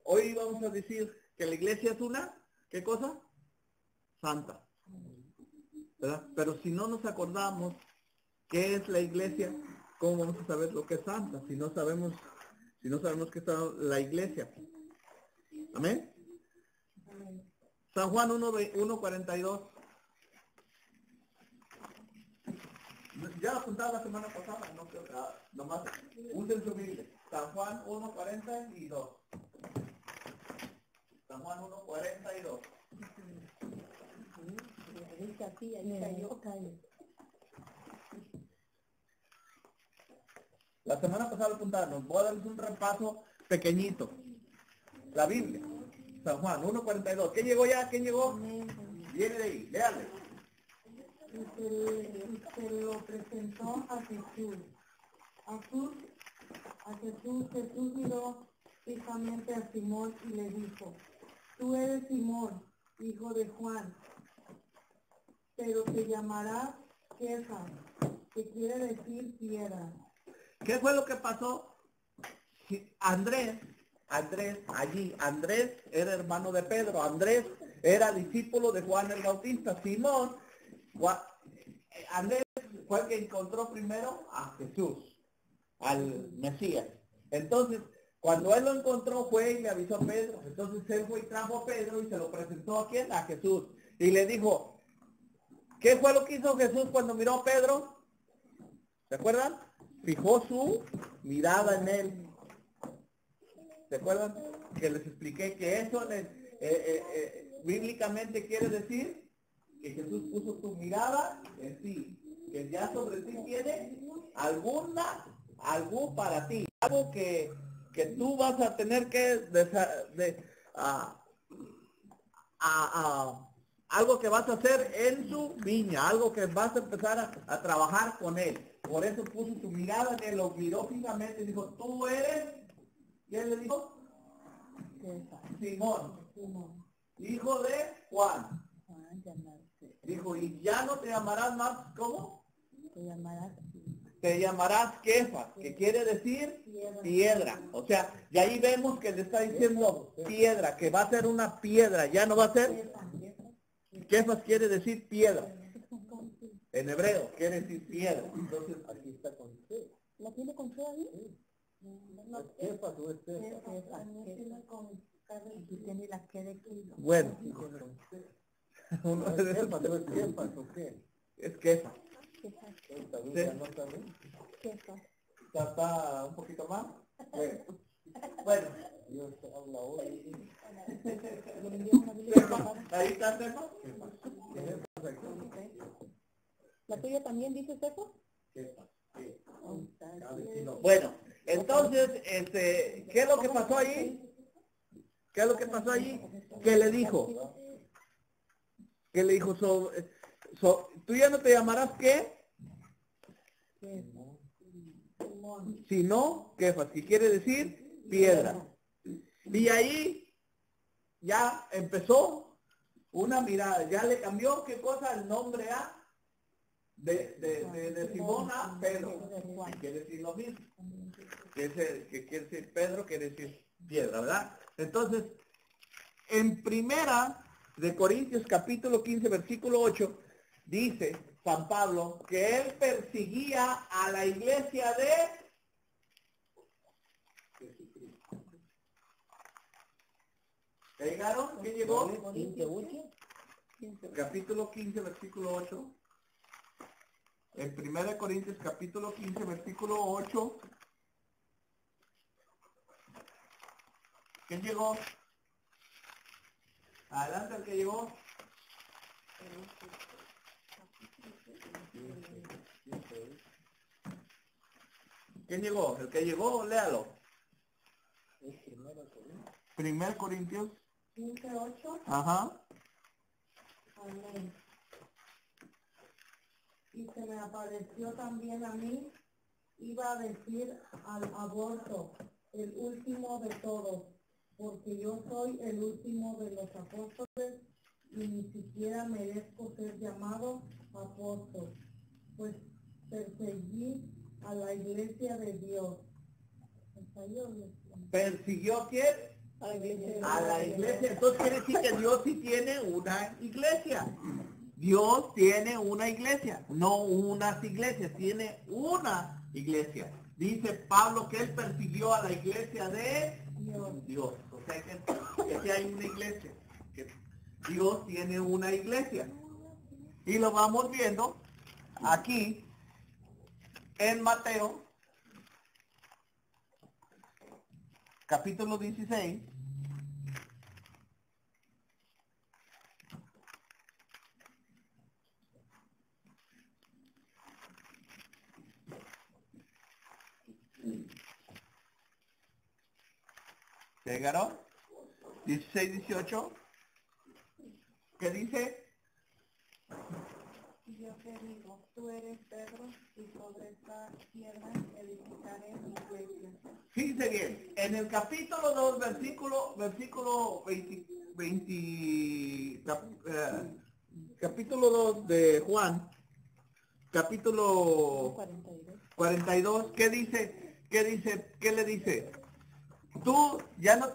Hoy vamos a decir que la iglesia es una, ¿qué cosa? Santa. ¿Verdad? Pero si no nos acordamos qué es la iglesia, ¿cómo vamos a saber lo que es santa? Si no sabemos qué es la iglesia. Amén. San Juan 1:42. Ya lo apuntaba la semana pasada, no creo, nomás usen su Biblia. San Juan 1:42. San Juan 1:42. La semana pasada lo apuntamos. Voy a darles un repaso pequeñito. La Biblia. San Juan 1:42. ¿Quién llegó ya? ¿Quién llegó? Viene de ahí, léale. Se lo presentó a Jesús. Jesús miró fijamente a Simón y le dijo: tú eres Simón, hijo de Juan, pero te llamarás Cefas, que quiere decir piedra. ¿Qué fue lo que pasó? Andrés era hermano de Pedro. Andrés era discípulo de Juan el Bautista. Simón, Andrés fue el que encontró primero a Jesús, al Mesías. Entonces, cuando él lo encontró, fue y le avisó a Pedro. Entonces él fue y trajo a Pedro y se lo presentó a quién, a Jesús. Y le dijo, ¿qué fue lo que hizo Jesús cuando miró a Pedro? ¿Se acuerdan? Fijó su mirada en él. ¿Se acuerdan? Que les expliqué que eso bíblicamente quiere decir que Jesús puso tu mirada en ti, que ya sobre ti tiene algo para ti, algo que tú vas a tener que algo que vas a hacer en su viña, algo que vas a empezar a trabajar con él. Por eso puso su mirada en él, lo miró fijamente y dijo, tú eres, ¿quién le dijo? Simón, hijo de Juan. Dijo, y ya no te llamarás más, ¿cómo? Te llamarás Cefas, que quiere decir piedra. O sea, y ahí vemos que le está diciendo piedra, que va a ser una piedra, ya no va a ser. Cefas quiere decir piedra. En hebreo quiere decir piedra. Entonces aquí está con C. ¿La tiene con C ahí? Cefas o es Cefas. Aquí tiene la que de kilo. Bueno. ¿No es Cefas o es Cefas o qué? Es Cefas. Esta Biblia no está bien. ¿Está un poquito más? Bueno. Dios habla hoy. Ahí está Cefas. ¿La tuya también dice eso? Bueno, entonces, ¿qué es lo que pasó ahí? ¿Qué es lo que pasó allí? ¿Qué le dijo? ¿Qué le dijo? ¿Tú ya no te llamarás qué? Sino, Cefas, que quiere decir piedra. Y ahí ya empezó una mirada, ya le cambió, ¿qué cosa? El nombre a de Simón a Pedro. Y quiere decir lo mismo. Que quiere decir Pedro, quiere decir piedra, ¿verdad? Entonces, en primera de Corintios capítulo 15, versículo 8, dice San Pablo que él perseguía a la iglesia de Jesucristo. ¿Llegaron? ¿Quién llegó? Capítulo 15, versículo 8. En 1 Corintios capítulo 15, versículo 8. ¿Quién llegó? Adelante el que llegó. ¿Quién llegó? El que llegó, léalo. 1 Corintios 15:8. Ajá. Amén. Y se me apareció también a mí, iba a decir al aborto, el último de todos, porque yo soy el último de los apóstoles y ni siquiera merezco ser llamado apóstol, pues perseguí a la iglesia de Dios. ¿Persiguió a quién? A la iglesia. Entonces quiere decir que Dios sí tiene una iglesia. Dios tiene una iglesia, no unas iglesias, tiene una iglesia. Dice Pablo que él persiguió a la iglesia de Dios. O sea que sí hay una iglesia. Que Dios tiene una iglesia. Y lo vamos viendo aquí en Mateo, capítulo 16. ¿Llegaron? 16, 18. ¿Qué dice? Yo te digo, tú eres Pedro, y sobre esta piedra edificaré mi iglesia. Fíjense bien, en el capítulo 2, versículo 20, capítulo 2 de Juan, capítulo 42, ¿qué dice? ¿Qué le dice? Tú ya no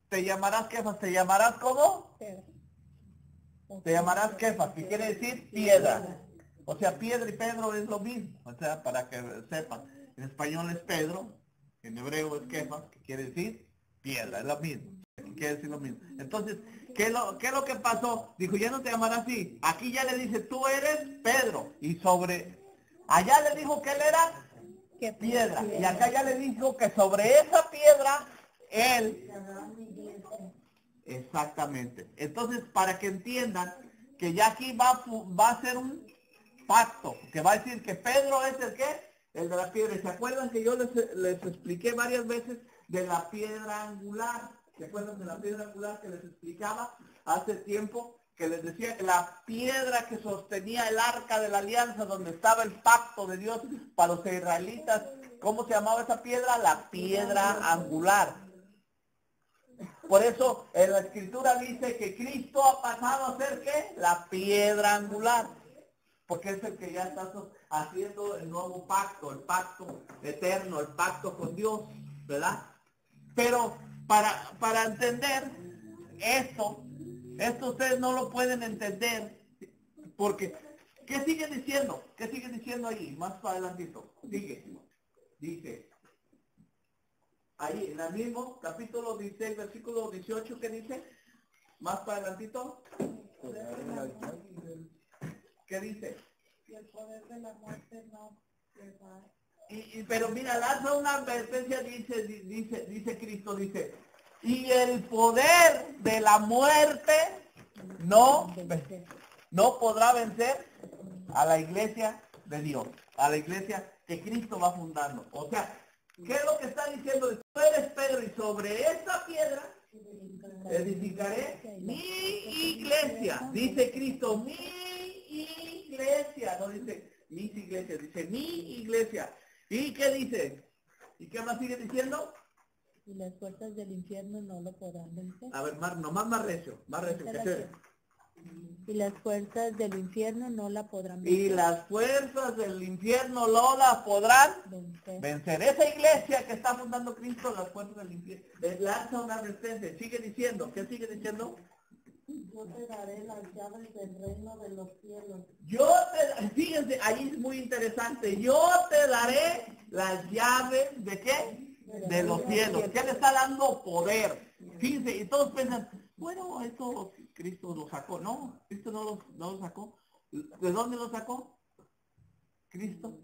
te llamarás Kefas, te llamarás ¿cómo? Te llamarás Kefas, que quiere decir piedra. O sea, piedra y Pedro es lo mismo. O sea, para que sepan, en español es Pedro, en hebreo es Kefas, que quiere decir piedra, es lo mismo. Quiere decir lo mismo. Entonces, ¿qué es lo que pasó? Dijo, ya no te llamarás así. Aquí ya le dice, tú eres Pedro. Y allá le dijo que él era piedra. Y acá ya le dijo que sobre esa piedra, él... Exactamente. Entonces, para que entiendan que ya aquí va a ser un pacto, que va a decir que Pedro es el que, el de la piedra. ¿Y se acuerdan que yo les expliqué varias veces de la piedra angular? ¿Se acuerdan de la piedra angular que les explicaba hace tiempo? Que les decía que la piedra que sostenía el arca de la alianza, donde estaba el pacto de Dios para los israelitas, ¿cómo se llamaba esa piedra? La piedra angular. Por eso en la escritura dice que Cristo ha pasado a ser ¿qué? La piedra angular. Porque es el que ya está haciendo el nuevo pacto, el pacto eterno, el pacto con Dios, ¿verdad? Pero para entender esto ustedes no lo pueden entender, porque ¿qué sigue diciendo? ¿Qué sigue diciendo ahí? Más para adelantito. Dice, ahí en el mismo capítulo 16, versículo 18, ¿qué dice? Más para adelantito. ¿Qué dice? Y el poder de la muerte no le va. Pero mira, lanza una advertencia, dice Cristo, dice, y el poder de la muerte no podrá vencer a la iglesia de Dios, a la iglesia que Cristo va fundando. O sea, ¿qué es lo que está diciendo? Tú eres Pedro y sobre esta piedra edificaré mi iglesia. Dice Cristo, mi iglesia. No dice mis iglesias, dice mi iglesia. ¿Y qué dice? ¿Y qué más sigue diciendo? Y las fuerzas del infierno no lo podrán vencer. A ver, más recio, que se... Y las fuerzas del infierno no la podrán vencer. Y las fuerzas del infierno no la podrán vencer. Esa iglesia que está fundando Cristo, las fuerzas del infierno, les lanza una advertencia. Sigue diciendo, ¿qué sigue diciendo? Yo te daré las llaves del reino de los cielos. Fíjense, ahí es muy interesante. Yo te daré las llaves ¿de qué? De los cielos. ¿Qué le está dando? Poder. Fíjense, y todos piensan, bueno, esto Cristo lo sacó. No, Cristo no lo sacó. ¿De dónde lo sacó? Cristo.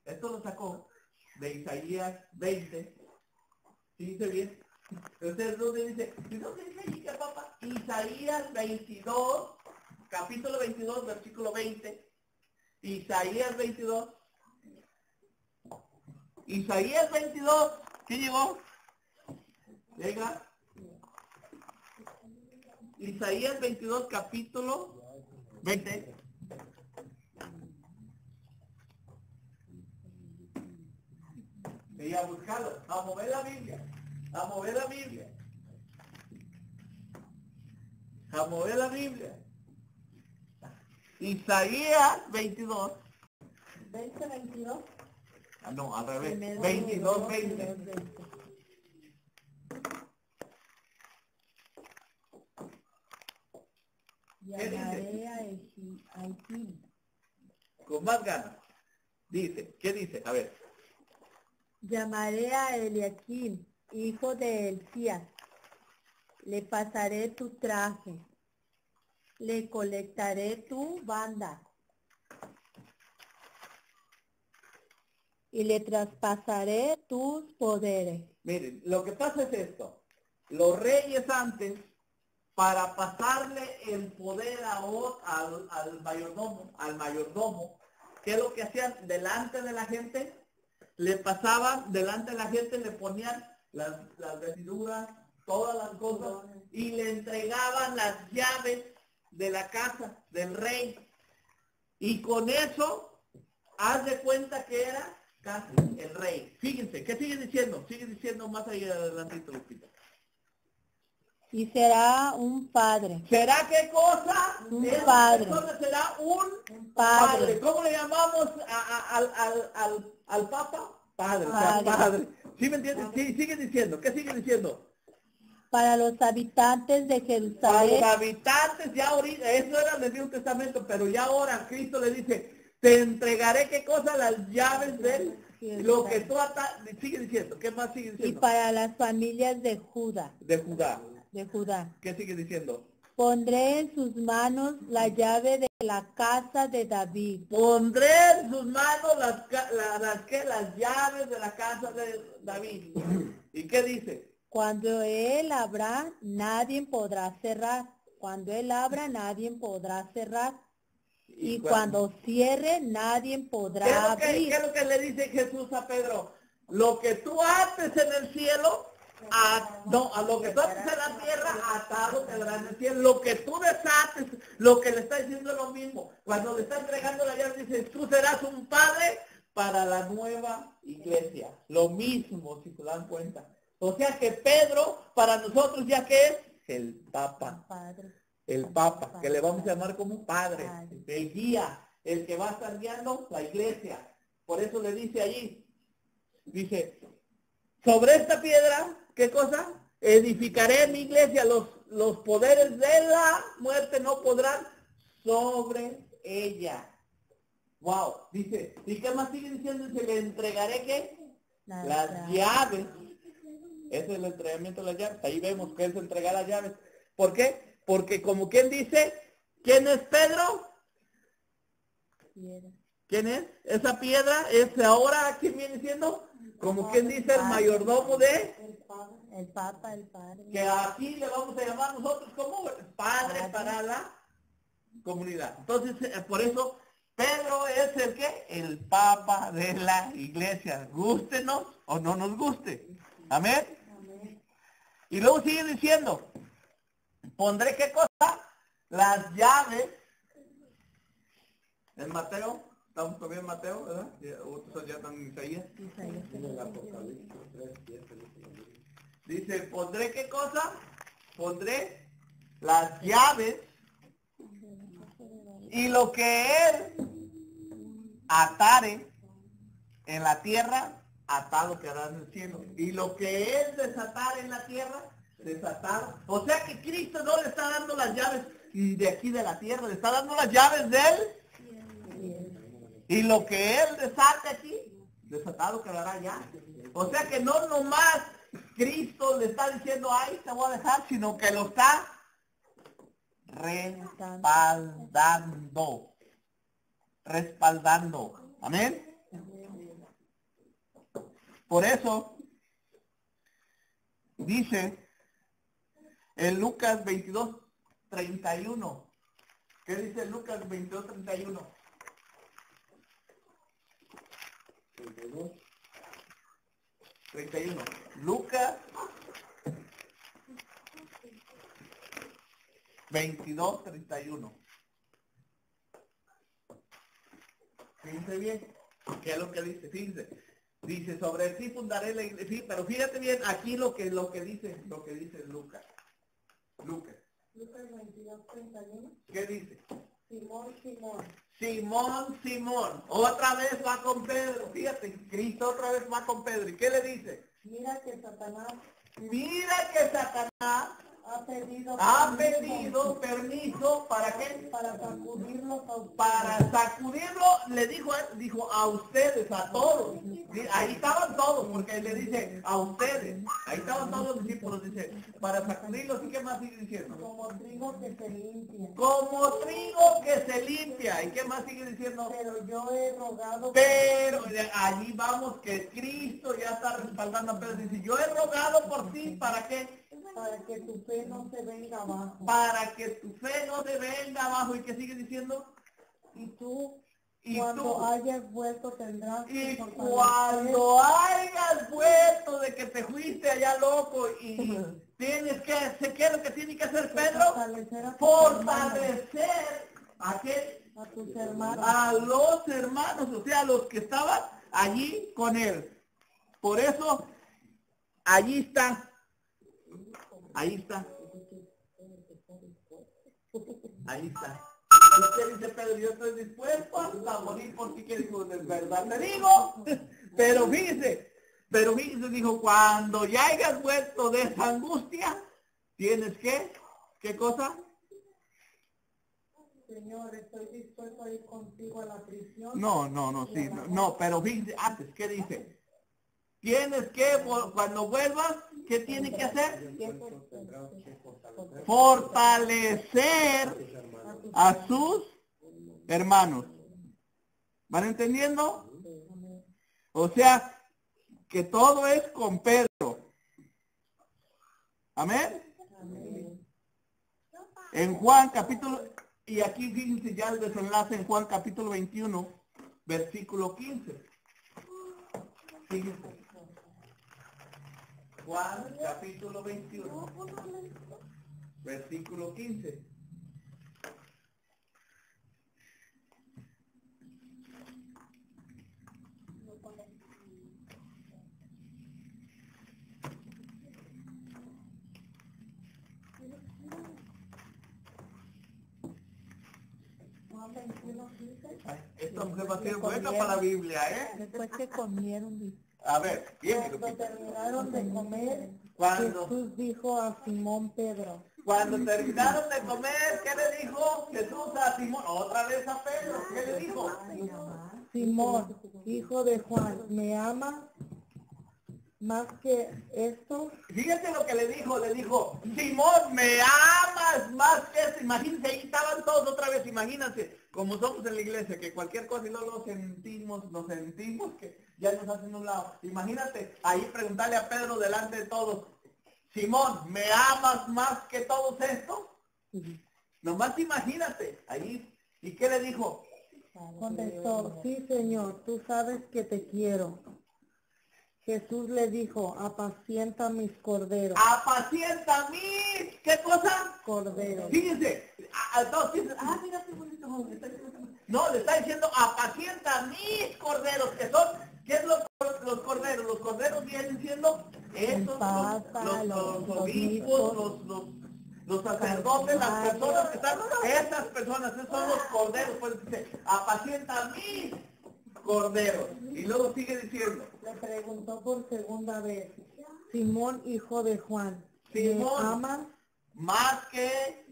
Esto lo sacó de Isaías 20. Fíjense bien. Entonces, ¿dónde dice? ¿Y dónde dice ahí que papá? Isaías 22, capítulo 22, versículo 20. Isaías 22. Isaías 22. ¿Quién llegó? Llega. Isaías 22, capítulo 20. Y a buscarlo, a mover la Biblia. A mover la Biblia. A mover la Biblia. Isaías 22. 20, 22. No, al revés. Primero 22, 20. 20. Llamaré a Ejín. Con más ganas. Dice, ¿qué dice? A ver. Llamaré a Eliaquim, hijo de Elías. Le pasaré tu traje. Le colectaré tu banda. Y le traspasaré tus poderes. Miren, lo que pasa es esto. Los reyes antes, para pasarle el poder al mayordomo, ¿qué es lo que hacían? Delante de la gente, le pasaban, delante de la gente le ponían las vestiduras, todas las cosas, y le entregaban las llaves de la casa del rey. Y con eso, haz de cuenta que era casi el rey. Fíjense, ¿qué sigue diciendo? Sigue diciendo más allá adelantito, Lupita. Y será un padre. ¿Será qué cosa? Un Esa padre. persona será un Padre. padre. ¿Cómo le llamamos al papa? Padre, o sea, Padre. padre. ¿Sí me entiendes? Sí, sigue diciendo. ¿Qué sigue diciendo? Para los habitantes de Para los Jerusalén. habitantes ya ahorita, eso era del Antiguo Testamento, pero ya ahora Cristo le dice, te entregaré qué cosa, las llaves de lo que tú sigue diciendo. ¿Qué más sigue Y diciendo? para las familias de Judá. De Judá. De Judá. ¿Qué sigue diciendo? Pondré en sus manos la llave de la casa de David. Pondré en sus manos las llaves de la casa de David. ¿Y qué dice? Cuando él abra, nadie podrá cerrar. Cuando él abra, nadie podrá cerrar. Y cuando cierre, nadie podrá abrir. ¿Qué es lo que le dice Jesús a Pedro? Lo que tú haces en el cielo, a lo que tú haces en la tierra, atado quedará en el cielo. Lo que tú desates, lo que le está diciendo es lo mismo. Cuando le está entregando la llave, dice, tú serás un padre para la nueva iglesia. Lo mismo, si se dan cuenta. O sea que Pedro, para nosotros, ¿ya qué es? El Papa. Padre. El Papa, que le vamos a llamar como padre, el guía, el que va a estar guiando la iglesia. Por eso le dice allí, dice, sobre esta piedra, ¿qué cosa? Edificaré mi iglesia, los poderes de la muerte no podrán sobre ella. Wow, dice, ¿y qué más sigue diciendo? Dice, le entregaré ¿qué? Las llaves. Ese es el entregamiento de las llaves. Ahí vemos que él se entrega las llaves. ¿Por qué? Porque como quien dice, ¿quién es Pedro? Piedra. ¿Quién es? Esa piedra es ahora, ¿quién viene siendo? Como quien dice, el mayordomo de... El Papa, el Padre. Que aquí le vamos a llamar nosotros como padre para la comunidad. Entonces, por eso, Pedro es el que, el Papa de la iglesia. Gústenos o no nos guste. Amén. Y luego sigue diciendo, pondré qué cosa, las llaves. En Mateo, estamos todavía en Mateo, ¿verdad? Otros ya están en Isaías. Dice, pondré qué cosa, pondré las llaves y lo que él atare en la tierra, atado quedará en el cielo. Y lo que él desatare en la tierra, desatado. O sea que Cristo no le está dando las llaves de aquí de la tierra, le está dando las llaves de él. Y lo que él desate aquí, desatado quedará allá. O sea que no nomás Cristo le está diciendo, ay, te voy a dejar, sino que lo está respaldando. Respaldando. Amén. Por eso, dice en Lucas 22:31. ¿Qué dice Lucas 22:31? 31. Lucas 22:31. Fíjense bien, ¿qué es lo que dice? Fíjense. Dice, sobre ti fundaré la iglesia. Sí, pero fíjate bien, aquí lo que dice Lucas. Lucas 22:31. ¿Qué dice? Simón, Simón. Simón, Simón. Otra vez va con Pedro. Fíjate, Cristo otra vez va con Pedro. ¿Y qué le dice? Mira que Satanás ha pedido permiso, ¿para qué? para sacudirlos a ustedes. Para sacudirlo, le dijo a ustedes, a todos. Ahí estaban todos, porque le dice a ustedes. Ahí estaban todos los discípulos, dice, para sacudirlos. ¿Y qué más sigue diciendo? Como trigo que se limpia. Como trigo que se limpia. ¿Y qué más sigue diciendo? Pero yo he rogado. Pero allí vamos que Cristo ya está respaldando a Pedro. Dice, yo he rogado por ti, ¿para qué? Para que tu fe no se venga abajo. Para que tu fe no se venga abajo. ¿Y qué sigue diciendo? Y cuando hayas vuelto tendrás Y que cuando hayas vuelto de que te fuiste allá loco y tienes que, ¿qué es lo que tiene que hacer Pedro? Fortalecer a tus hermanos. A los hermanos, o sea, los que estaban allí con él. Por eso, allí está. Ahí está. Ahí está. ¿Qué dice Pedro? Yo estoy dispuesto hasta morir por ti, que dijo, de verdad te digo. Pero fíjese, dijo, cuando ya hayas vuelto de esa angustia, tienes que, ¿qué cosa? Señor, estoy dispuesto a ir contigo a la prisión. No, pero fíjese, antes, ¿qué dice? Tienes que, cuando vuelvas, ¿qué tiene que hacer? Fortalecer a sus hermanos. ¿Van entendiendo? O sea, que todo es con Pedro. ¿Amén? En Juan capítulo, y aquí fíjense ya el desenlace en Juan capítulo 21, versículo 15. Fíjense. Juan capítulo 21, versículo 15. Esto se va a ser buena para la Biblia, ¿eh? Después que comieron. A ver, bien. Cuando terminaron de comer, Cuando Jesús dijo a Simón Pedro. Cuando terminaron de comer, ¿qué le dijo Jesús a Simón? Otra vez a Pedro, ¿qué le dijo? Simón, hijo de Juan, ¿me amas más que esto? Fíjate lo que le dijo, Simón, ¿me amas más que esto? Imagínense, ahí estaban todos otra vez, imagínense, como somos en la iglesia, que cualquier cosa y no lo sentimos, que ya nos hacen un lado. Imagínate, ahí preguntarle a Pedro delante de todos, Simón, ¿me amas más que todos estos? Nomás imagínate, ahí, ¿y qué le dijo? Contestó, sí Señor, tú sabes que te quiero. Jesús le dijo, apacienta mis corderos. Apacienta mis, ¿qué cosa? Corderos. Fíjense, todos piensan, mira qué bonito. No, le está diciendo, apacienta mis corderos, que son, ¿qué es los corderos? Los corderos vienen siendo estos, los obispos, los sacerdotes, las personas que están, esas personas, esos son los corderos, pues dice, apacienta mis corderos. Y luego sigue diciendo. Le preguntó por segunda vez, Simón, hijo de Juan, Simón, ¿me amas? Más que...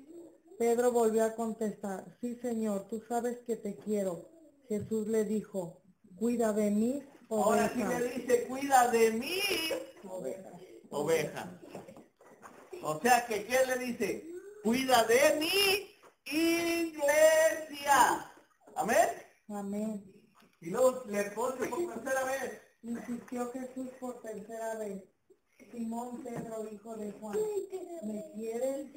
Pedro volvió a contestar, sí Señor, tú sabes que te quiero. Jesús le dijo, cuida de mis ovejas. Ahora sí le dice, cuida de mis ovejas. O sea que, ¿qué le dice? Cuida de mi iglesia. ¿Amén? Amén. Y luego le pone por tercera vez. Insistió Jesús por tercera vez. Simón Pedro, hijo de Juan, ¿me quieres?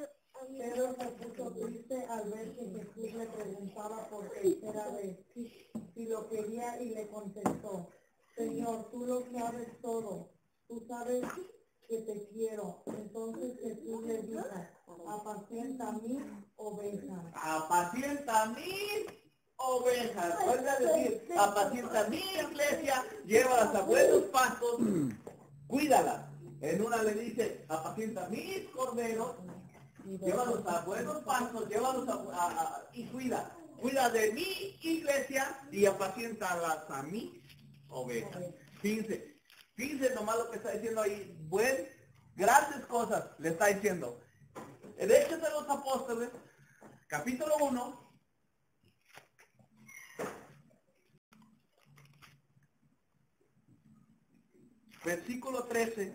Pedro se puso triste al ver que Jesús le preguntaba por tercera vez si lo quería y le contestó, Señor, tú lo sabes todo, tú sabes que te quiero. Entonces Jesús le dijo, apacienta mis ovejas. Apacienta mis ovejas. Vuelve a decir, apacienta mi iglesia, llévalas a buenos pastos, cuídalas. En una le dice, apacienta mis corderos, llévalos a buenos pastos, llévalos y cuida. cuida de mi iglesia y apaciéntalas a mis ovejas. Fíjense nomás lo que está diciendo ahí. Grandes cosas le está diciendo. En Hechos de los Apóstoles, capítulo 1, versículo 13.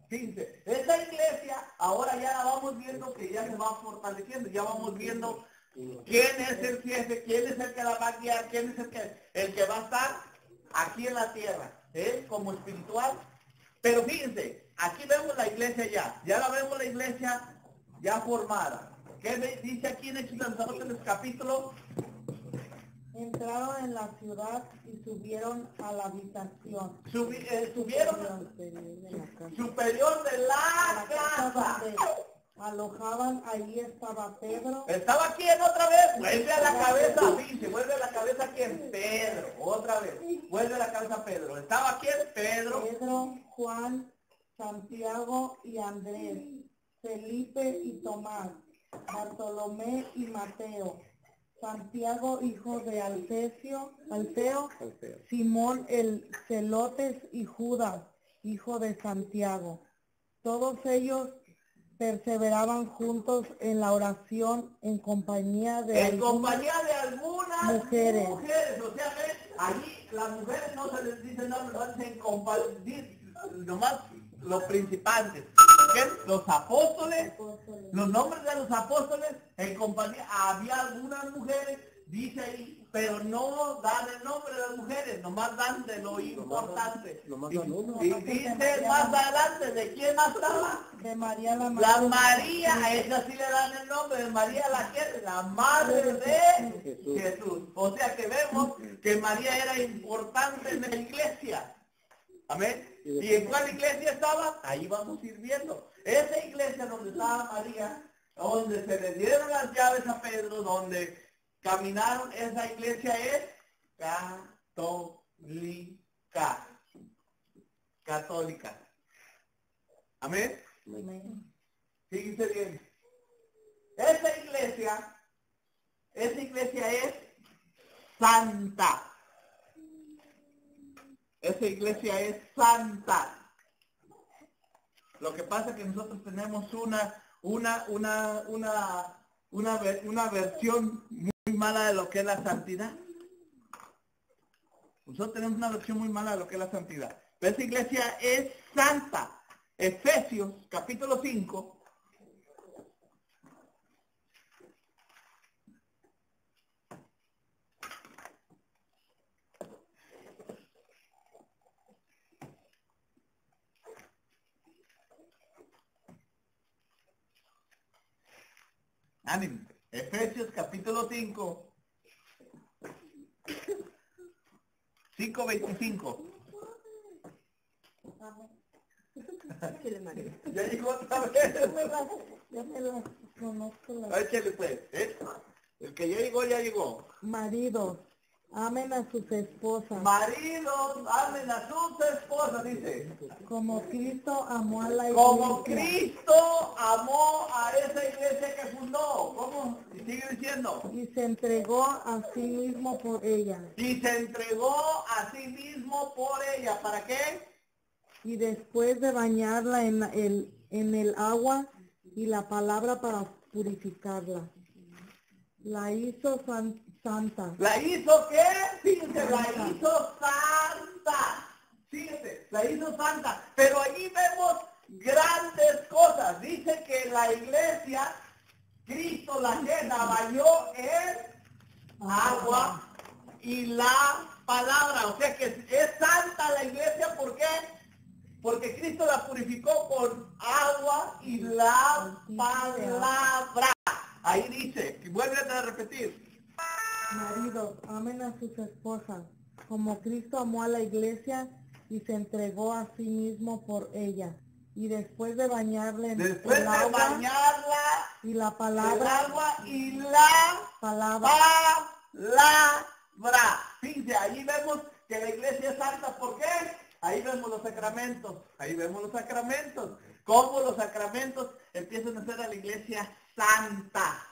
Fíjense, esta iglesia ahora ya la vamos viendo que ya se va fortaleciendo, ya vamos viendo quién es el jefe, quién es el que la va a guiar, quién es el que va a estar aquí en la tierra, como espiritual. Pero fíjense, aquí vemos la iglesia ya la vemos la iglesia ya formada. ¿Qué dice aquí en Hechos de los Apóstoles capítulo? Entraron en la ciudad y subieron a la habitación. Subieron superior de la casa. Alojaban, ahí estaba Pedro. ¿Estaba quién otra vez? Vuelve a la cabeza, dice, vuelve a la cabeza quién, Pedro, otra vez, vuelve a la cabeza Pedro. ¿Estaba quién? Pedro, Juan, Santiago y Andrés, Felipe y Tomás, Bartolomé y Mateo, Santiago hijo de Alfeo, Simón el Celotes y Judas, hijo de Santiago. Todos ellos perseveraban juntos en la oración en compañía de algunas mujeres. O sea, allí las mujeres no se les dice nombres, no dicen nomás los principales. Los apóstoles, los nombres de los apóstoles, en compañía, había algunas mujeres, dice ahí, pero no dan el nombre de las mujeres, nomás dan de lo importante. Y dice más adelante, ¿de quién más estaba? De María la Madre. La María, a esa sí le dan el nombre de María, la madre de Jesús. O sea que vemos que María era importante en la iglesia. Amén. ¿Y en cuál iglesia estaba? Ahí vamos a ir viendo. Esa iglesia donde estaba María, donde se le dieron las llaves a Pedro, donde caminaron, esa iglesia es católica. Amén. Fíjense bien. Esa iglesia es santa. Esa iglesia es santa. Lo que pasa es que nosotros tenemos una versión muy mala de lo que es la santidad. Nosotros tenemos una versión muy mala de lo que es la santidad. Pero esa iglesia es santa. Efesios, capítulo 5. Ánimo. Efesios capítulo 5. 5:25. Ya llegó otra vez. Ya me las conozco. Échale pues, El que ya llegó. Maridos, amen a sus esposas. Maridos, amen a sus esposas, dice. Como Cristo amó a la iglesia. Como Cristo amó a esa iglesia que fundó. ¿Cómo? Y sigue diciendo. Y se entregó a sí mismo por ella. Y se entregó a sí mismo por ella. ¿Para qué? Y después de bañarla en el agua y la palabra para purificarla, la hizo santa. ¿La hizo qué? Fíjense, la hizo santa. Fíjense, la hizo santa. Pero allí vemos grandes cosas. Dice que la iglesia, Cristo la llena, bañó en agua y la palabra. O sea que es santa la iglesia, ¿por qué? Porque Cristo la purificó con agua y la palabra. Ahí dice, y vuelve a repetir. Maridos, amen a sus esposas, como Cristo amó a la iglesia y se entregó a sí mismo por ella. Y después de bañarla en el agua y la palabra, Fíjense, ahí vemos que la iglesia es santa. ¿Por qué? Ahí vemos los sacramentos. cómo los sacramentos empiezan a ser a la iglesia santa.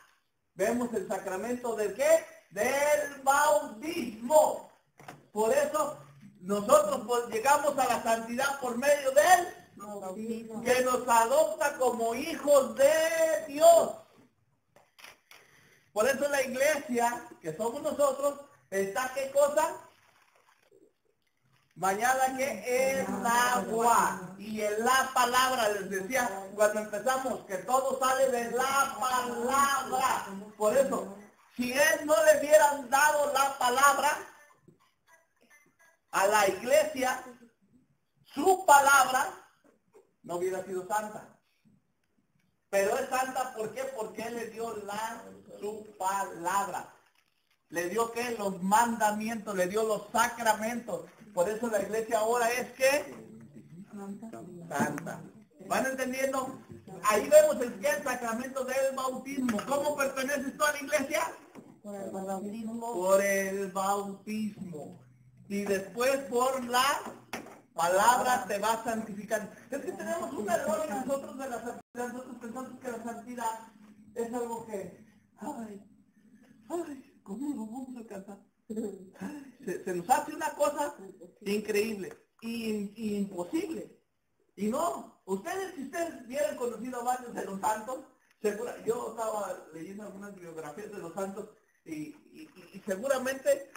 Vemos el sacramento ¿del qué? Del bautismo. Por eso nosotros llegamos a la santidad por medio del bautismo, que nos adopta como hijos de Dios. Por eso la iglesia, que somos nosotros, está ¿qué cosa? Bañada que en agua y en la palabra. Les decía cuando empezamos que todo sale de la palabra. Por eso, si él no le hubieran dado la palabra a la iglesia, su palabra no hubiera sido santa. Pero es santa, ¿por qué? Porque él le dio su palabra. Le dio ¿qué? Los mandamientos, le dio los sacramentos. Por eso la iglesia ahora es ¿qué? Santa. ¿Van entendiendo? Ahí vemos el sacramento del bautismo. ¿Cómo perteneces tú a la iglesia? Por el bautismo. Por el bautismo. Y después por la palabra te va santificando. Es que tenemos un error en nosotros de la santidad. Nosotros pensamos que la santidad es algo que... ¿cómo lo vamos a alcanzar? Se nos hace una cosa increíble y imposible. Y no, si ustedes hubieran conocido a varios de los santos, yo estaba leyendo algunas biografías de los santos y seguramente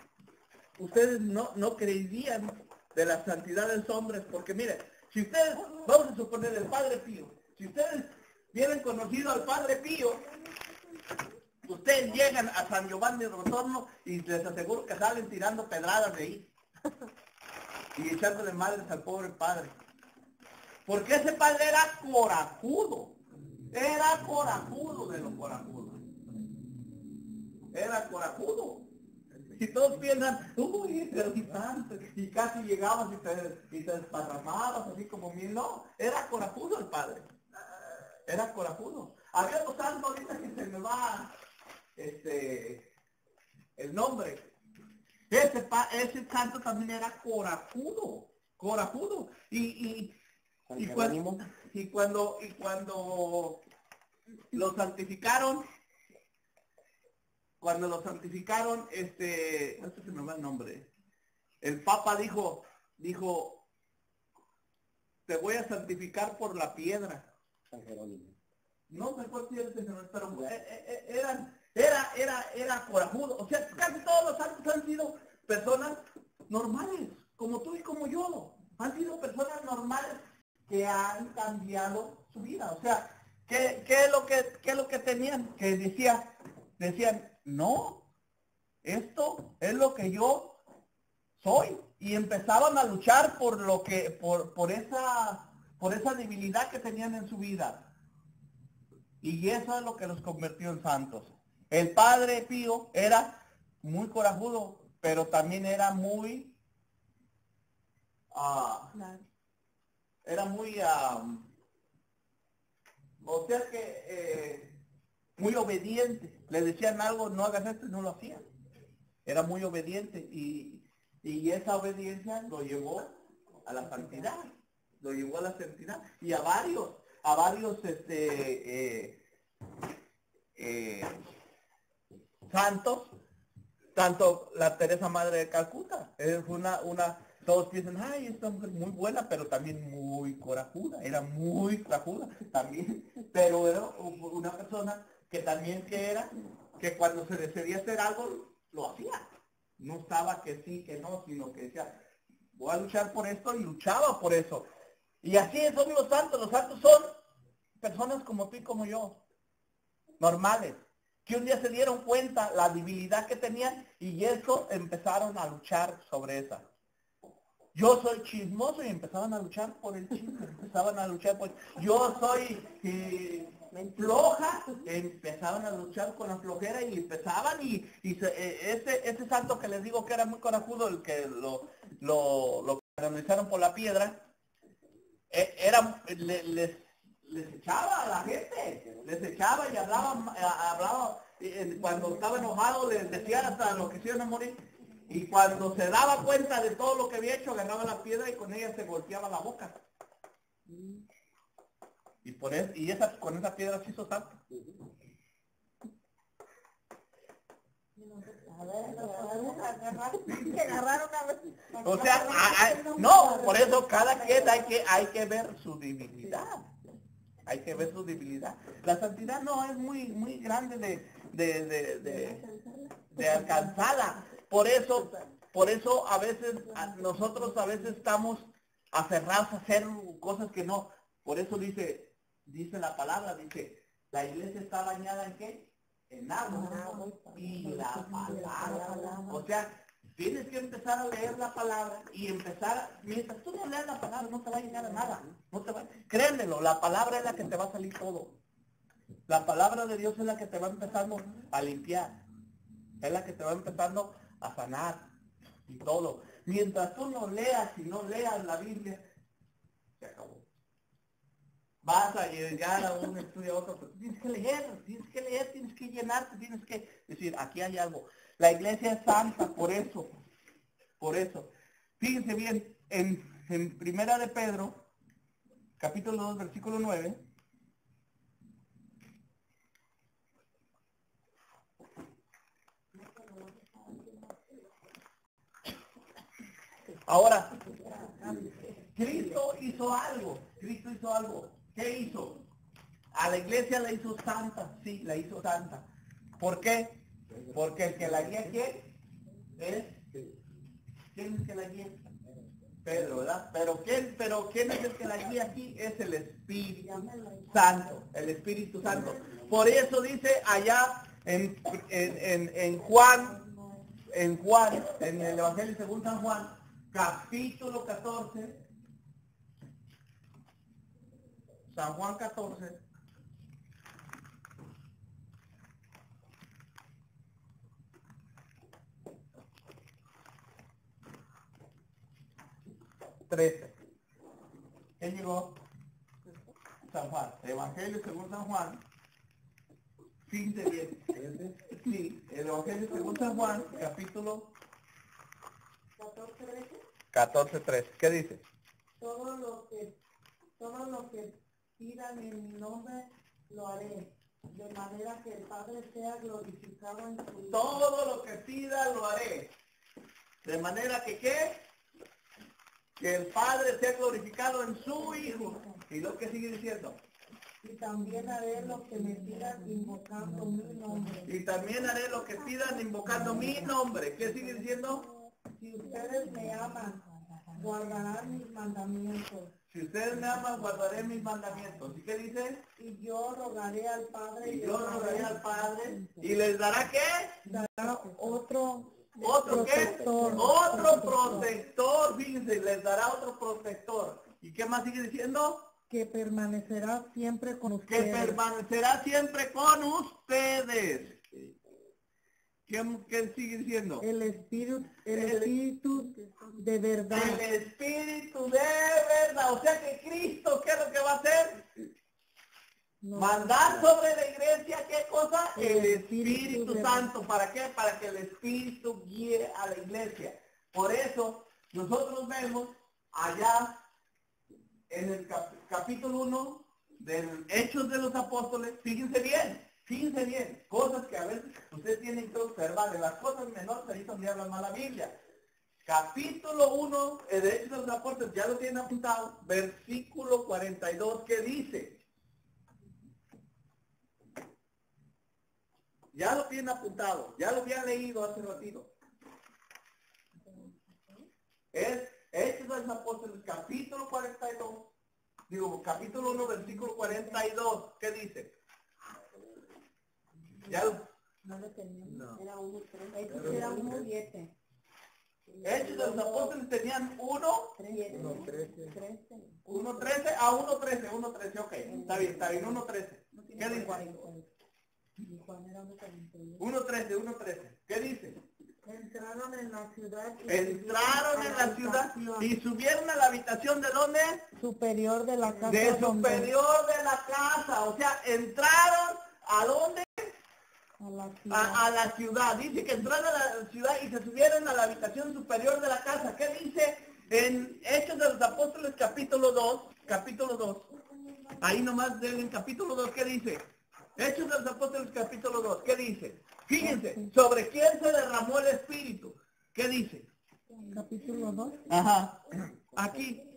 ustedes no creerían de la santidad de los hombres, porque miren, si ustedes, vamos a suponer el Padre Pío, si ustedes hubieran conocido al Padre Pío, ustedes llegan a San Giovanni Rotorno y les aseguro que salen tirando pedradas de ahí y echándole madres al pobre padre. Porque ese padre era corajudo de los corajudos. Era corajudo. Y todos piensan, uy, pero ni tanto. Y casi llegabas y te desparramabas así como mil. No, era corajudo el padre. Era corajudo. Había otro santo ahorita que se me va el nombre. Ese santo también era corajudo. Y cuando lo santificaron, se me va el nombre. El Papa dijo, te voy a santificar por la piedra. San Jerónimo. No me acuerdo si era corajudo. O sea, casi todos los santos han sido personas normales, como tú y como yo. Han sido personas normales que han cambiado su vida. O sea, ¿qué es lo que tenían? Que decían, no, esto es lo que yo soy. Y empezaban a luchar por esa debilidad que tenían en su vida. Y eso es lo que los convirtió en santos. El Padre Pío era muy corajudo, pero también era muy o sea que muy obediente. Le decían algo, no hagas esto, y no lo hacía. Era muy obediente y esa obediencia lo llevó a la santidad. Y a varios santos, tanto la Teresa Madre de Calcuta, fue todos piensan, ay, esta mujer muy buena, pero también muy corajuda, era muy corajuda también, pero era una persona que también que cuando se decidía hacer algo, lo hacía. No estaba que sí, que no, sino que decía, voy a luchar por esto, y luchaba por eso. Y así son los santos son personas como tú y como yo, normales, que un día se dieron cuenta la debilidad que tenían y eso empezaron a luchar sobre esa. Yo soy chismoso y empezaban a luchar por el chisme, yo soy floja, empezaban a luchar con la flojera y empezaban ese santo que les digo que era muy corajudo, el que lo canonizaron por la piedra, les echaba a la gente, les echaba y hablaba cuando estaba enojado les decía hasta lo que se iban a morir, y cuando se daba cuenta de todo lo que había hecho agarraba la piedra y con ella se golpeaba la boca. Y con esa piedra se hizo santo. O sea, no, por eso cada quien hay que ver su divinidad. Hay que ver su debilidad. La santidad no es muy grande de alcanzarla. Por eso a veces nosotros a veces estamos aferrados a hacer cosas que no. Por eso dice la palabra, dice, la iglesia está bañada ¿en qué? En agua y la palabra. O sea, tienes que empezar a leer la palabra y mientras tú no leas la palabra no te va a llegar a nada. Créemelo, la palabra es la que te va a salir todo. La palabra de Dios es la que te va empezando a limpiar. Es la que te va empezando a sanar y todo. Mientras tú no leas y no leas la Biblia, se acabó. Vas a llegar a un estudio a otro, pero tienes que leer, tienes que llenarte, tienes que decir, aquí hay algo. La iglesia es santa, por eso. Fíjense bien, en Primera de Pedro, capítulo 2, versículo 9. Ahora, Cristo hizo algo. ¿Qué hizo? A la iglesia la hizo santa, sí, la hizo santa. ¿Por qué? Porque el que la guía, ¿quién es? ¿Quién es el que la guía? Pedro, ¿verdad? Pero ¿quién es el que la guía aquí? Es el Espíritu Santo, el Espíritu Santo. Por eso dice allá en Juan, en el Evangelio según San Juan, capítulo 14, San Juan 14, ¿Quién llegó? San Juan. Evangelio según San Juan. Fíjense bien. Sí, el Evangelio según San Juan, capítulo 14:3. ¿Qué dice? Todo lo que pidan en mi nombre lo haré, de manera que el Padre sea glorificado en su Hijo. Todo lo que pida lo haré. De manera que ¿qué? Que el Padre sea glorificado en su Hijo. ¿Y lo que sigue diciendo? Y también haré lo que me pidan invocando mi nombre. Y también haré lo que pidan invocando mi nombre. ¿Qué sigue diciendo? Si ustedes me aman, guardarán mis mandamientos. Si ustedes me aman, guardaré mis mandamientos. ¿Y qué dice? Y yo rogaré al Padre. ¿Y les dará qué? Dará otro qué? Otro protector, fíjense, les dará otro protector. ¿Y qué más sigue diciendo? Que permanecerá siempre con ustedes. ¿Qué sigue diciendo? El espíritu de verdad. El espíritu de verdad. O sea que Cristo, ¿qué es lo que va a hacer? Mandar sobre la iglesia, ¿qué cosa? El Espíritu Santo. ¿Para qué? Para que el Espíritu guíe a la iglesia. Por eso, nosotros vemos allá en el capítulo 1 del Hechos de los Apóstoles, fíjense bien, cosas que a veces ustedes tienen que observar, de las cosas menores ahí donde habla más la Biblia. Capítulo 1 de Hechos de los Apóstoles, ya lo tienen apuntado, versículo 42, ¿qué dice? Ya lo tienen apuntado, ya lo habían leído hace ratito. Es Hechos de los Apóstoles, capítulo 42, capítulo 1, versículo 42, ¿qué dice? Ya no lo teníamos, era 1:3. Era 1:7. Hechos de los Apóstoles tenían 1:13. 1:13, ok. Está bien, 1:13. ¿Qué dice? 1:13. ¿Qué dice? Entraron en la ciudad y subieron a la habitación ¿de dónde? Superior de la casa. Superior de la casa. O sea, entraron ¿a dónde? A la ciudad. Dice que entraron a la ciudad y se subieron a la habitación superior de la casa. ¿Qué dice en Hechos de los Apóstoles capítulo 2? Ahí nomás en capítulo 2, ¿qué dice? Hechos de los Apóstoles, capítulo 2, ¿qué dice? Fíjense, ¿sobre quién se derramó el Espíritu? ¿Qué dice? Capítulo 2. Ajá. Aquí.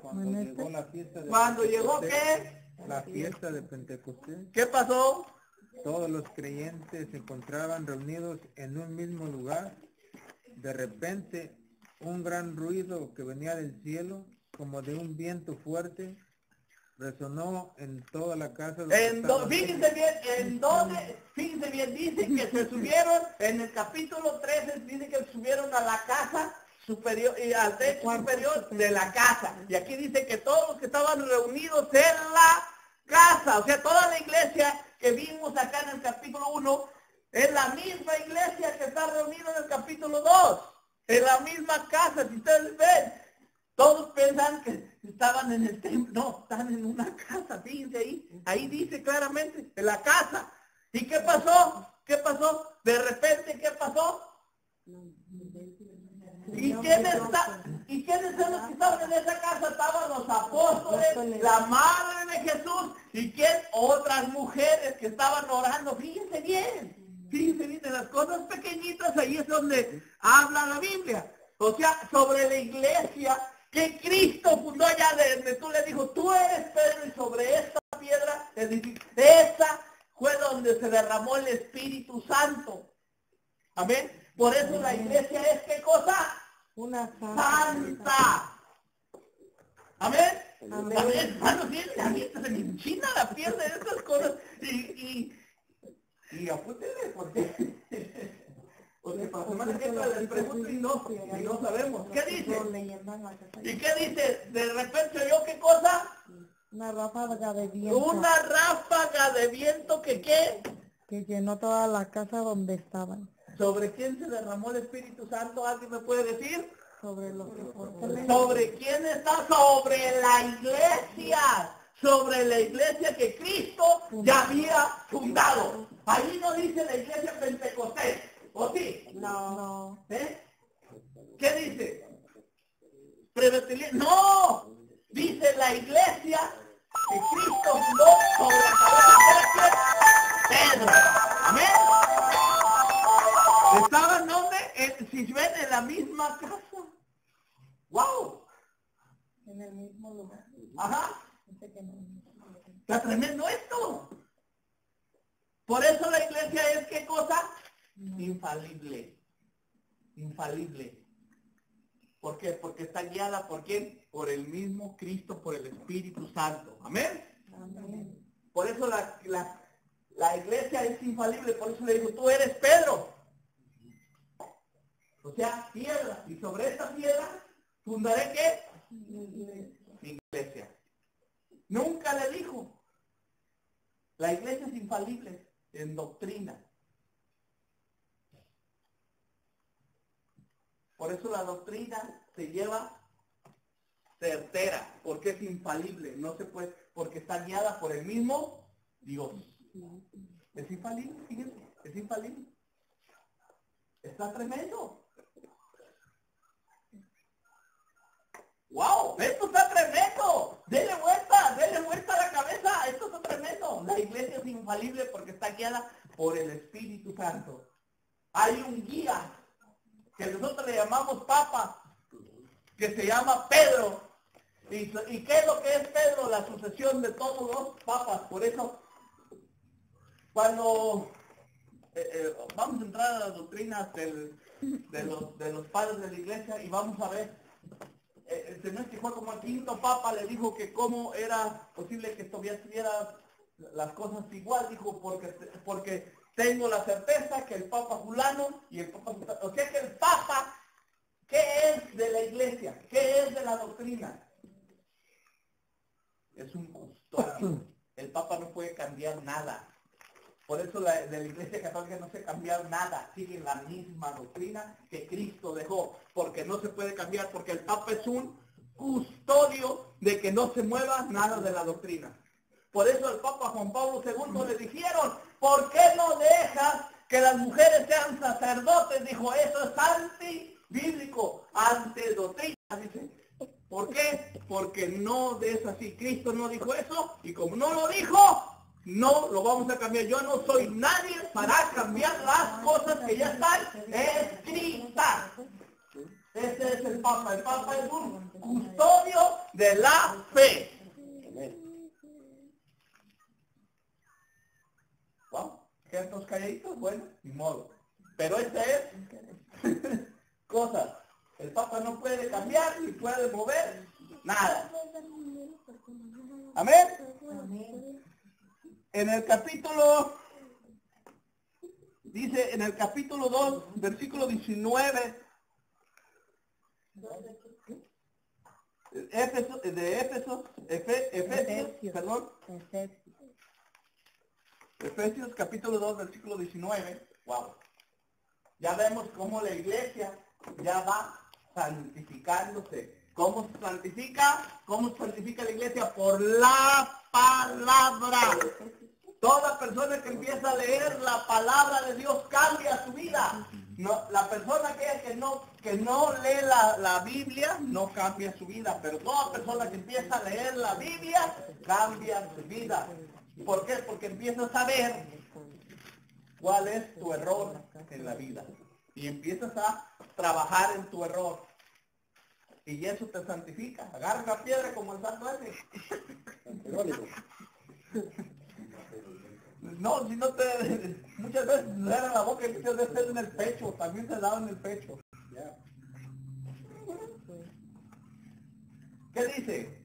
Cuando llegó la fiesta de ¿Cuándo llegó Pentecostés, qué? la fiesta de Pentecostés, ¿Qué pasó? todos los creyentes se encontraban reunidos en un mismo lugar. De repente, un gran ruido que venía del cielo, como de un viento fuerte, resonó en toda la casa. Fíjense bien, en dónde, fíjense bien, dice que se subieron, en el capítulo 13 dice que subieron a la casa superior, y al techo superior de la casa. Y aquí dice que todos los que estaban reunidos en la casa, o sea, toda la iglesia que vimos acá en el capítulo 1, es la misma iglesia que está reunida en el capítulo 2, en la misma casa, si ustedes ven. Todos piensan que estaban en el templo, no, están en una casa, fíjense ahí dice claramente, en la casa. ¿Y qué pasó? ¿Qué pasó? De repente, ¿qué pasó? ¿Y quiénes son los que estaban en esa casa? Estaban los apóstoles, la madre de Jesús, y quién, otras mujeres que estaban orando. Fíjense bien, de las cosas pequeñitas, ahí es donde habla la Biblia. O sea, sobre la iglesia que Cristo fundó allá donde tú le dijo, tú eres Pedro, y sobre esta piedra, esa fue donde se derramó el Espíritu Santo. Amén. Por eso la iglesia es, ¿qué cosa? Una santa. Amén. Amén. Hermano, sí, a mí se me enchina la piel de esas cosas. Y apúntenle, porque para semana que entra les pregunto y no sabemos. ¿Qué dice? ¿Y qué dice? De repente oyó, ¿qué cosa? Una ráfaga de viento. Una ráfaga de viento que ¿qué? Que llenó toda la casa donde estaban. ¿Sobre quién se derramó el Espíritu Santo? ¿Alguien me puede decir? Sobre los apóstoles. ¿Sobre quién está? Sobre la iglesia. Sobre la iglesia que Cristo ya había fundado. Ahí no dice la iglesia Pentecostés. ¿O sí? No. ¿Eh? ¿Qué dice? No. Dice la iglesia que Cristo fundó sobre la cabeza de Pedro. Amén. ¿Estaban dónde? Si ven, en la misma casa. ¡Wow! En el mismo lugar. Ajá. Está tremendo esto. Por eso la iglesia es, ¿qué cosa? Infalible. Infalible. ¿Por qué? Porque está guiada por quién? Por el mismo Cristo, por el Espíritu Santo. ¿Amén? Amén. Por eso la iglesia es infalible. Por eso le dijo, tú eres Pedro. O sea, piedra. Y sobre esta piedra fundaré ¿qué? Mi iglesia. Nunca le dijo. La iglesia es infalible en doctrina. Por eso la doctrina se lleva certera, porque es infalible, no se puede, porque está guiada por el mismo Dios. Es infalible, fíjense, es infalible. Está tremendo. ¡Wow! ¡Esto está tremendo! ¡Dele vuelta a la cabeza! ¡Esto está tremendo! La iglesia es infalible porque está guiada por el Espíritu Santo. Hay un guía que nosotros le llamamos Papa, que se llama Pedro. ¿Y qué es lo que es Pedro? La sucesión de todos los papas. Por eso, cuando vamos a entrar a las doctrinas de los padres de la iglesia y vamos a ver, el Señor que fue como el quinto papa le dijo que cómo era posible que estuviera las cosas igual, dijo, porque tengo la certeza que el Papa fulano y el Papa... O sea que el Papa, ¿qué es de la iglesia? ¿Qué es de la doctrina? Es un custodio. El Papa no puede cambiar nada. Por eso de la iglesia católica no se cambia nada. Sigue la misma doctrina que Cristo dejó. Porque no se puede cambiar, porque el Papa es un custodio de que no se mueva nada de la doctrina. Por eso al Papa Juan Pablo II le dijeron, ¿por qué no dejas que las mujeres sean sacerdotes? Dijo, eso es antibíblico, antidoctrina. Dice, ¿por qué? porque no es así. Cristo no dijo eso, y como no lo dijo, no lo vamos a cambiar. Yo no soy nadie para cambiar las cosas que ya están escritas. Ese es el Papa. El Papa es un custodio de la fe. ¿Wow? ¿Quedan calladitos? Bueno, ni modo. Pero esta es cosas. El Papa no puede cambiar ni puede mover nada. Amén. En el capítulo, dice en el capítulo 2, versículo 19, Efesios capítulo 2, versículo 19, wow. Ya vemos cómo la iglesia ya va santificándose. ¿Cómo se santifica? ¿Cómo se santifica la iglesia? Por la palabra. Toda persona que empieza a leer la palabra de Dios cambia su vida. No, la persona que no lee la Biblia no cambia su vida, pero toda persona que empieza a leer la Biblia cambia su vida. ¿Por qué? Porque empiezas a ver cuál es tu error en la vida y empiezas a trabajar en tu error. Y eso te santifica. Agarra una piedra como el santo ese. No, si no te... Muchas veces se da en la boca y muchas veces en el pecho. También se da en el pecho. ¿Qué dice?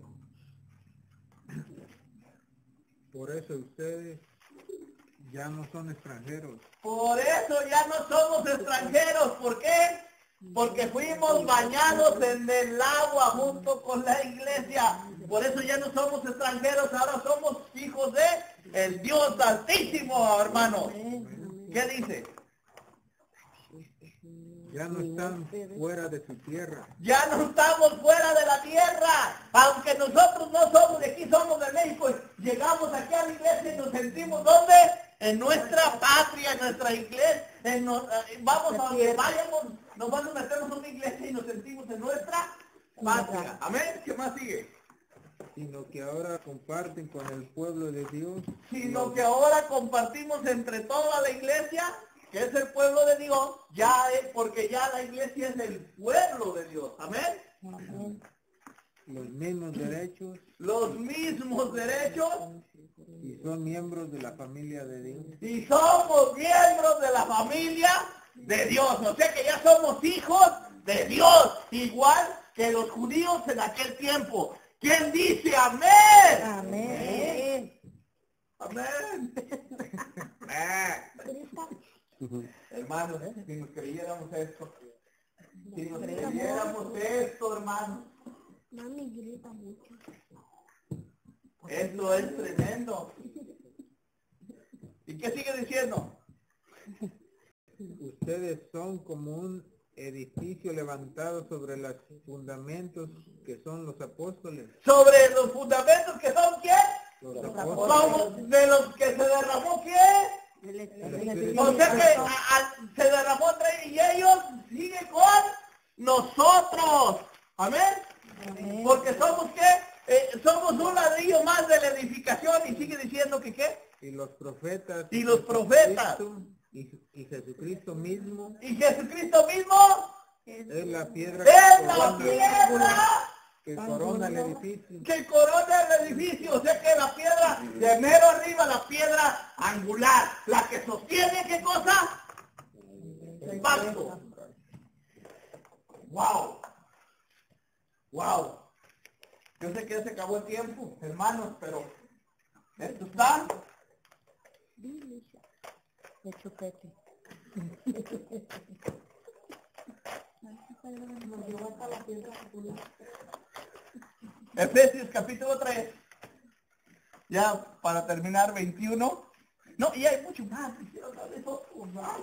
Por eso ustedes ya no son extranjeros. Por eso ya no somos extranjeros. ¿Por qué? Porque fuimos bañados en el agua junto con la iglesia. Por eso ya no somos extranjeros, ahora somos hijos de el Dios Altísimo, hermanos. ¿Qué dice? Ya no están fuera de su tierra. Ya no estamos fuera de la tierra. Aunque nosotros no somos de aquí, somos de México. Llegamos aquí a la iglesia y nos sentimos, ¿dónde? En nuestra patria, en nuestra iglesia. Vamos a donde vayamos, nos vamos a meternos en una iglesia y nos sentimos en nuestra patria. Amén. ¿Qué más sigue? Sino que ahora comparten con el pueblo de Dios. Sino que ahora compartimos entre toda la iglesia, que es el pueblo de Dios, ya es porque ya la iglesia es el pueblo de Dios. Amén. Amén. Los mismos derechos. Los mismos derechos. Y son miembros de la familia de Dios. Y somos miembros de la familia de Dios. O sea que ya somos hijos de Dios. Igual que los judíos en aquel tiempo. ¿Quién dice amén? Amén. Amén. Hermanos, si nos creyéramos esto. Si nos creyéramos esto, hermanos. Mami grita mucho. Esto es tremendo. ¿Y qué sigue diciendo? Ustedes son como un edificio levantado sobre los fundamentos que son los apóstoles. Sobre los fundamentos que son ¿quién? Los Vamos, apóstoles. de los que se derramó ¿quién? O sea que se derramó entre y ellos sigue con nosotros. Amén. Amén. Porque somos ¿qué? Somos un ladrillo más de la edificación y sigue diciendo que ¿qué? Y los profetas. Y los profetas. Y Jesucristo mismo. Y Jesucristo mismo Es la piedra. es la piedra que corona el edificio. que corona el edificio. O sea que la piedra de mero arriba, la piedra angular, la que sostiene ¿qué cosa? El pacto. Wow. Wow. Yo sé que ya se acabó el tiempo, hermanos, pero esto está. De chupete. Efesios capítulo 3. Ya para terminar 21. No, y hay mucho más. Quisiera darles otro más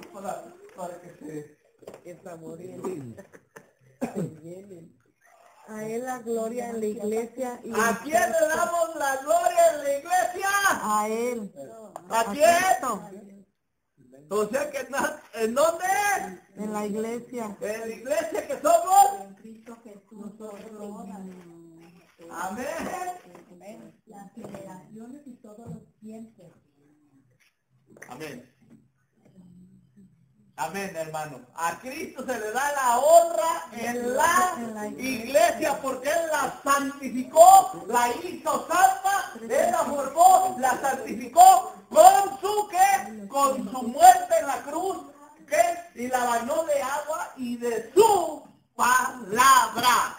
para que se saboreen. A él la gloria en la iglesia. Y ¿A quién le damos la gloria en la iglesia? a él. ¿A quién? O sea que ¿en dónde? En la iglesia. En la iglesia que somos. En Cristo Jesús. Amén. Las generaciones y todos los tiempos. Amén. Amén, hermano. A Cristo se le da la honra en la iglesia porque Él la santificó, la hizo santa, Él la formó, la santificó con su ¿qué? Con su muerte en la cruz, ¿qué? Y la bañó de agua y de su palabra.